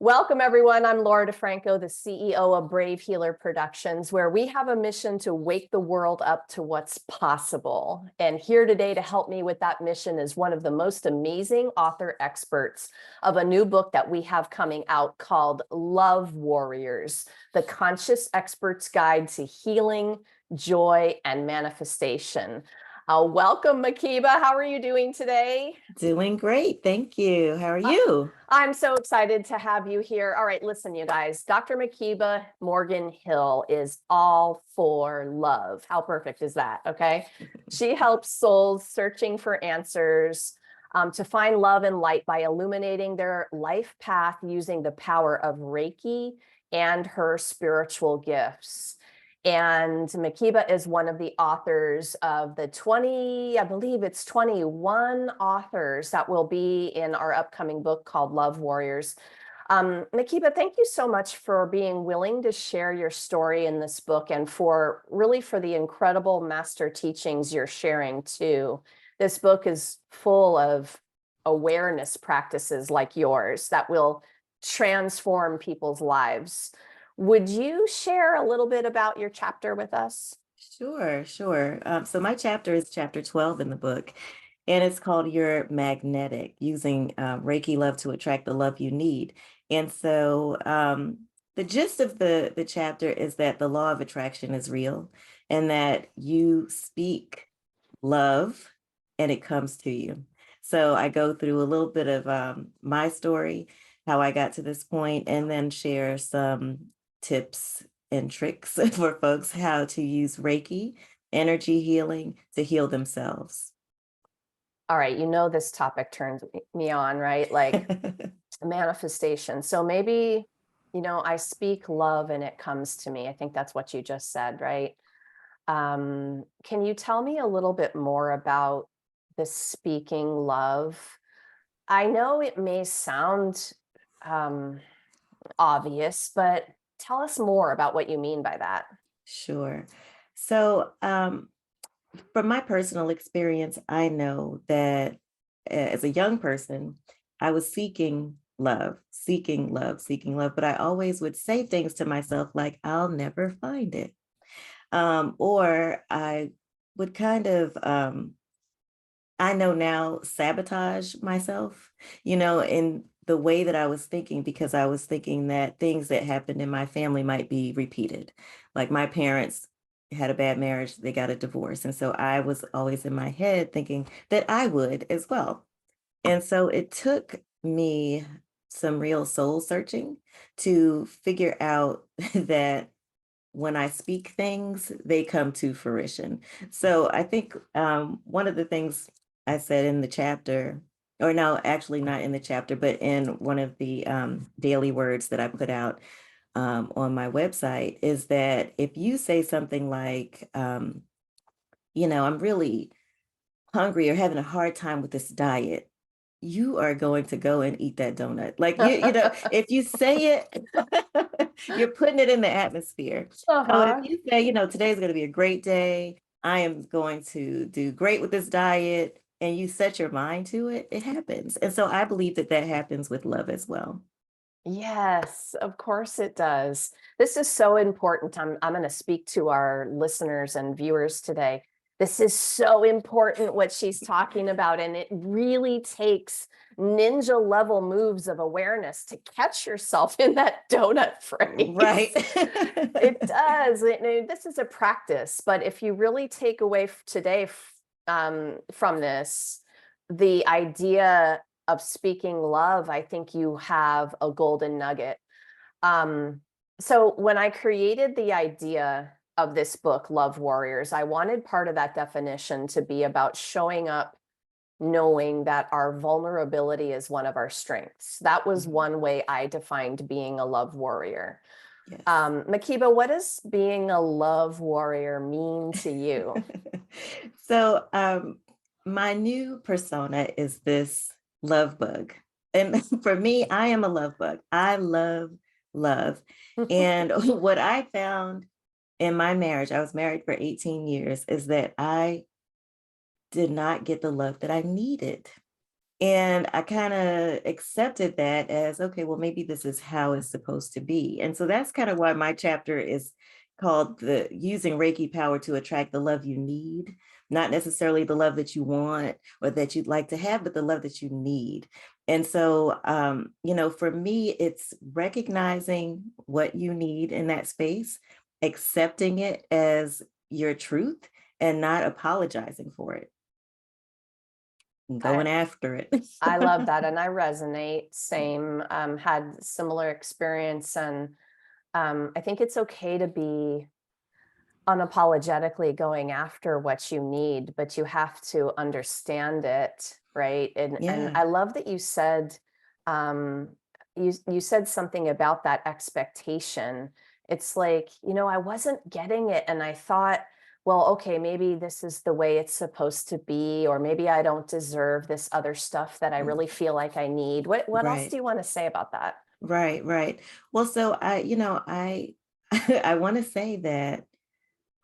Welcome, everyone. I'm Laura DeFranco, the CEO of Brave Healer Productions, where we have a mission to wake the world up to what's possible. And here today to help me with that mission is one of the most amazing author experts of a new book that we have coming out called Love Warriors, the Conscious Expert's Guide to Healing, Joy, and Manifestation. Welcome, Makiba. How are you doing today? Doing great. Thank you. How are you? I'm so excited to have you here. All right, listen, you guys, Dr. Makiba Morgan Hill is all for love. How perfect is that? Okay. She helps souls searching for answers to find love and light by illuminating their life path using the power of Reiki and her spiritual gifts. And Makiba is one of the authors of the 20, I believe it's 21 authors that will be in our upcoming book called Love Warriors. Makiba, thank you so much for being willing to share your story in this book and for the incredible master teachings you're sharing too. This book is full of awareness practices like yours that will transform people's lives. Would you share a little bit about your chapter with us? Sure. So my chapter is chapter 12 in the book, and it's called You're Magnetic, using Reiki love to attract the love you need. And so the gist of the chapter is that the law of attraction is real and that you speak love and it comes to you. So I go through a little bit of my story, how I got to this point, and then share some tips and tricks for folks how to use Reiki, energy healing to heal themselves. All right, you know this topic turns me on, right? Like manifestation. So maybe, I speak love and it comes to me. I think that's what you just said, right? Can you tell me a little bit more about the speaking love? I know it may sound um, obvious, but tell us more about what you mean by that. Sure. So from my personal experience, I know that as a young person, I was seeking love, but I always would say things to myself like, I'll never find it. Or I would kind of, I know now, sabotage myself, in the way that I was thinking, because I was thinking that things that happened in my family might be repeated. Like my parents had a bad marriage, they got a divorce. And so I was always in my head thinking that I would as well. And so it took me some real soul searching to figure out that when I speak things, they come to fruition. So I think one of the things I said in the chapter, or no, actually not in the chapter, but in one of the daily words that I put out on my website, is that if you say something like, I'm really hungry or having a hard time with this diet, you are going to go and eat that donut. Like if you say it, you're putting it in the atmosphere. So if Uh-huh. you say, today's going to be a great day, I am going to do great with this diet, and you set your mind to it, it happens. And so I believe that that happens with love as well. Yes, of course it does. This is so important. I'm going to speak to our listeners and viewers today. This is so important what she's talking about, and it really takes ninja level moves of awareness to catch yourself in that donut Right. phrase. It does. This is a practice, but if you really take away today from this, the idea of speaking love, I think you have a golden nugget. Um, so when I created the idea of this book, Love Warriors, I wanted part of that definition to be about showing up, knowing that our vulnerability is one of our strengths. That was Mhm. one way I defined being a love warrior. Yes. Makiba, what does being a love warrior mean to you? So my new persona is this love bug. And for me, I am a love bug. I love love. And what I found in my marriage, I was married for 18 years, is that I did not get the love that I needed. And I kind of accepted that as, okay, well, maybe this is how it's supposed to be. And so that's kind of why my chapter is called the using Reiki power to attract the love you need, not necessarily the love that you want or that you'd like to have, but the love that you need. And so, for me, it's recognizing what you need in that space, accepting it as your truth, and not apologizing for it, and I going after it. I love that, and I resonate. Same, had similar experience, and I think it's okay to be unapologetically going after what you need, but you have to understand it, right? And Yeah. I love that you said, um, you said something about that expectation. It's like, I wasn't getting it, and I thought, well, okay, maybe this is the way it's supposed to be, or maybe I don't deserve this other stuff that I really feel like I need. What else Right. do you want to say about that? Right. Right. Well, so I I want to say that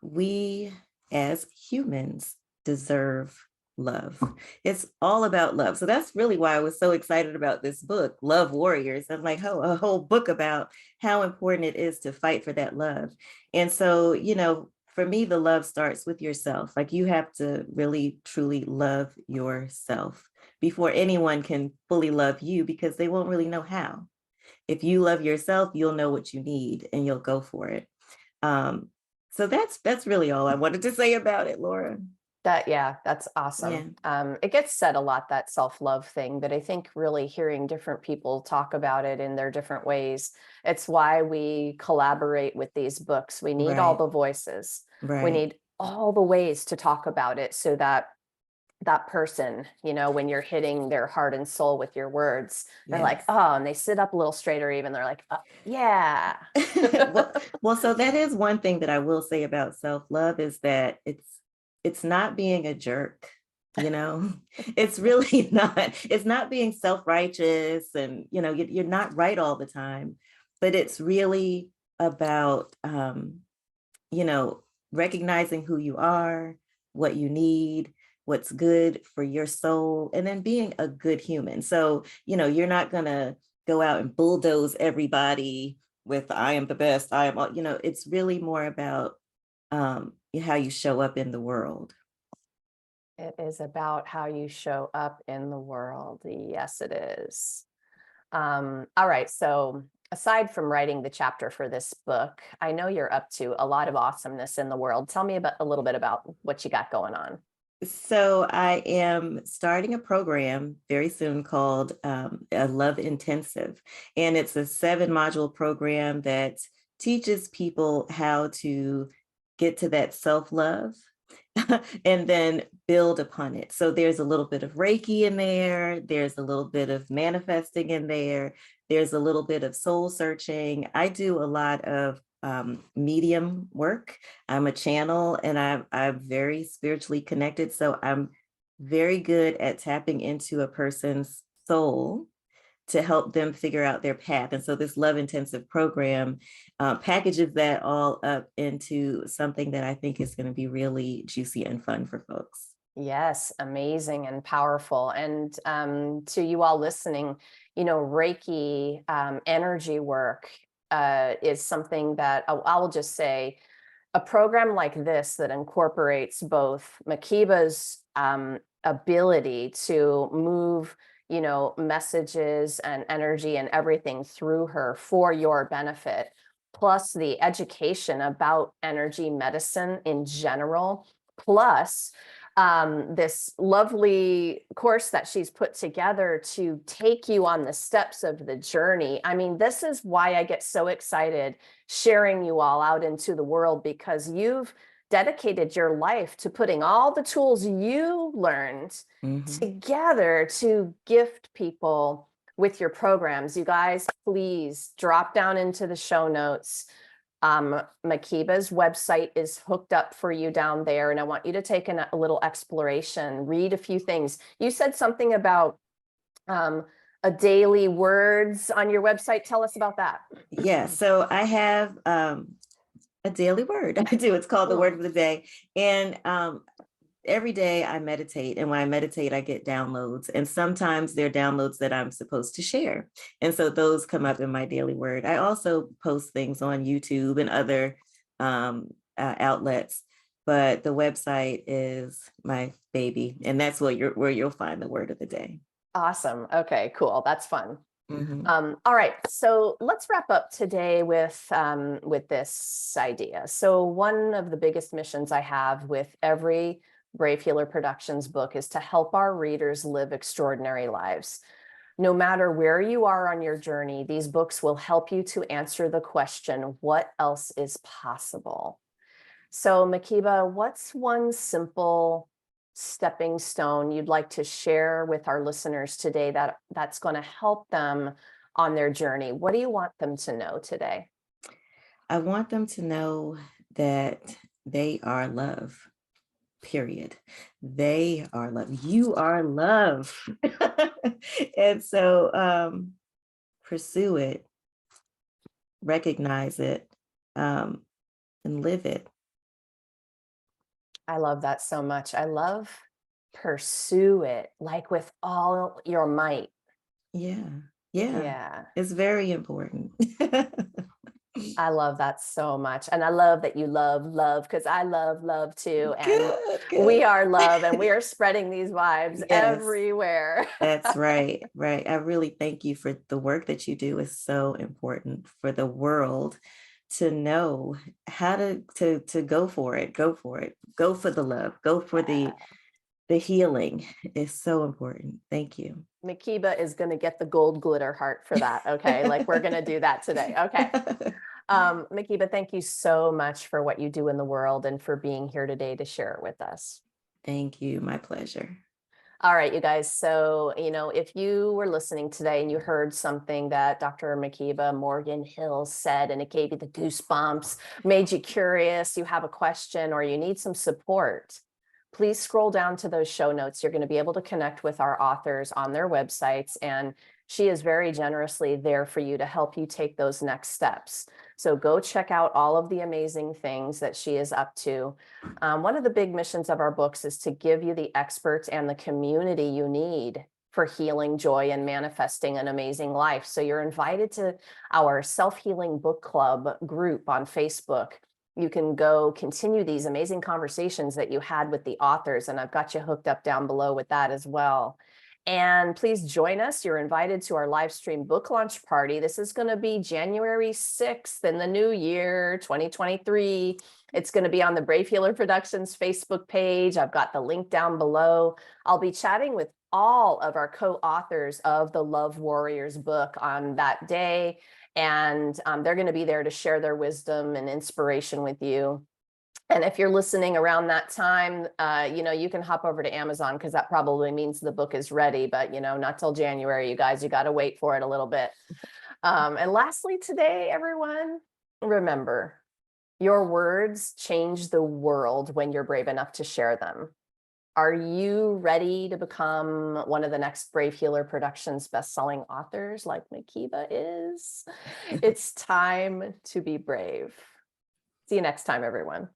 we as humans deserve love. It's all about love. So that's really why I was so excited about this book, Love Warriors. I'm like, oh, a whole book about how important it is to fight for that love. And so, for me, the love starts with yourself. Like you have to really, truly love yourself before anyone can fully love you because they won't really know how. If you love yourself, you'll know what you need and you'll go for it. Um, so that's really all I wanted to say about it, Laura. Yeah, that's Yeah, awesome. It gets said a lot, that self-love thing, but I think really hearing different people talk about it in their different ways, it's why we collaborate with these books. We need all right, the voices. We right. need all the ways to talk about it so that that person, when you're hitting their heart and soul with your words, they're like, Yes. oh, and they sit up a little straighter even. They're like, yeah. well, so that is one thing that I will say about self-love is that it's not being a jerk, you know. It's really not, it's not being self-righteous and you're not right all the time, but it's really about you know, recognizing who you are, what you need, what's good for your soul, and then being a good human. So, you're not going to go out and bulldoze everybody with I am the best, I am all, it's really more about how you show up in the world. It is about how you show up in the world. Yes, it is. All right. So, aside from writing the chapter for this book, I know you're up to a lot of awesomeness in the world. Tell me about a little bit about what you got going on. So I am starting a program very soon called a Love Intensive. And it's a 7 module program that teaches people how to get to that self-love and then build upon it. So there's a little bit of Reiki in there. There's a little bit of manifesting in there. There's a little bit of soul searching. I do a lot of medium work. I'm a channel and I'm very spiritually connected. So I'm very good at tapping into a person's soul to help them figure out their path. And so this Love Intensive program packages that all up into something that I think is going to be really juicy and fun for folks. Yes, amazing and powerful. And to you all listening, Reiki energy work is something that I will just say a program like this that incorporates both Makiba's ability to move, messages and energy and everything through her for your benefit, plus the education about energy medicine in general, plus this lovely course that she's put together to take you on the steps of the journey. I mean, this is why I get so excited sharing you all out into the world, because you've dedicated your life to putting all the tools you learned together to gift people with your programs. You guys, please drop down into the show notes. Makiba's website is hooked up for you down there, and I want you to take a little exploration, read a few things. You said something about a daily words on your website. Tell us about that. Yeah, so I have a daily word. I do. It's called the Cool. word of the day. And every day I meditate, and when I meditate, I get downloads, and sometimes they're downloads that I'm supposed to share. And so those come up in my daily word. I also post things on YouTube and other outlets, but the website is my baby, and that's where you'll find the word of the day. Awesome. Okay, cool. That's fun. Mhm. All right, so let's wrap up today with this idea. So one of the biggest missions I have with every Brave Healer Productions book is to help our readers live extraordinary lives. No matter where you are on your journey, these books will help you to answer the question, what else is possible? So Makiba, what's one simple stepping stone you'd like to share with our listeners today that's going to help them on their journey? What do you want them to know today? I want them to know that they are love, period. They are love. You are love. And so pursue it, recognize it, and live it. I love that so much. I love pursue it like with all your might. Yeah. Yeah. Yeah. It's very important. I love that so much. And I love that you love love, because I love love too. And Good. we are love, and we are spreading these vibes Yes. everywhere. That's right. Right. I really thank you for the work that you do. Is so important for the world to know how to go for it. Go for it. Go for the love. Go for the healing. Is so important. Thank you. Makiba is going to get the gold glitter heart for that. Okay. Like we're going to do that today. Okay. Makiba, thank you so much for what you do in the world and for being here today to share it with us. Thank you. My pleasure. All right, you guys. So, if you were listening today and you heard something that Dr. Makiba Morgan Hill said, and it gave you the goosebumps, made you curious, you have a question, or you need some support, please scroll down to those show notes. You're going to be able to connect with our authors on their websites, and she is very generously there for you to help you take those next steps. So go check out all of the amazing things that she is up to. One of the big missions of our books is to give you the experts and the community you need for healing, joy, and manifesting an amazing life. So you're invited to our self-healing book club group on Facebook. You can go continue these amazing conversations that you had with the authors, and I've got you hooked up down below with that as well. And please join us. You're invited to our live stream book launch party. This is going to be January 6th in the new year, 2023. It's going to be on the Brave Healer Productions Facebook page. I've got the link down below. I'll be chatting with all of our co-authors of the Love Warriors book on that day. And they're going to be there to share their wisdom and inspiration with you. And if you're listening around that time, you can hop over to Amazon, because that probably means the book is ready, but not till January, you guys, you got to wait for it a little bit. And lastly today, everyone, remember, your words change the world when you're brave enough to share them. Are you ready to become one of the next Brave Healer Productions best-selling authors like Makiba is? It's time to be brave. See you next time, everyone.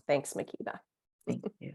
Thanks, Makiba. Thank you.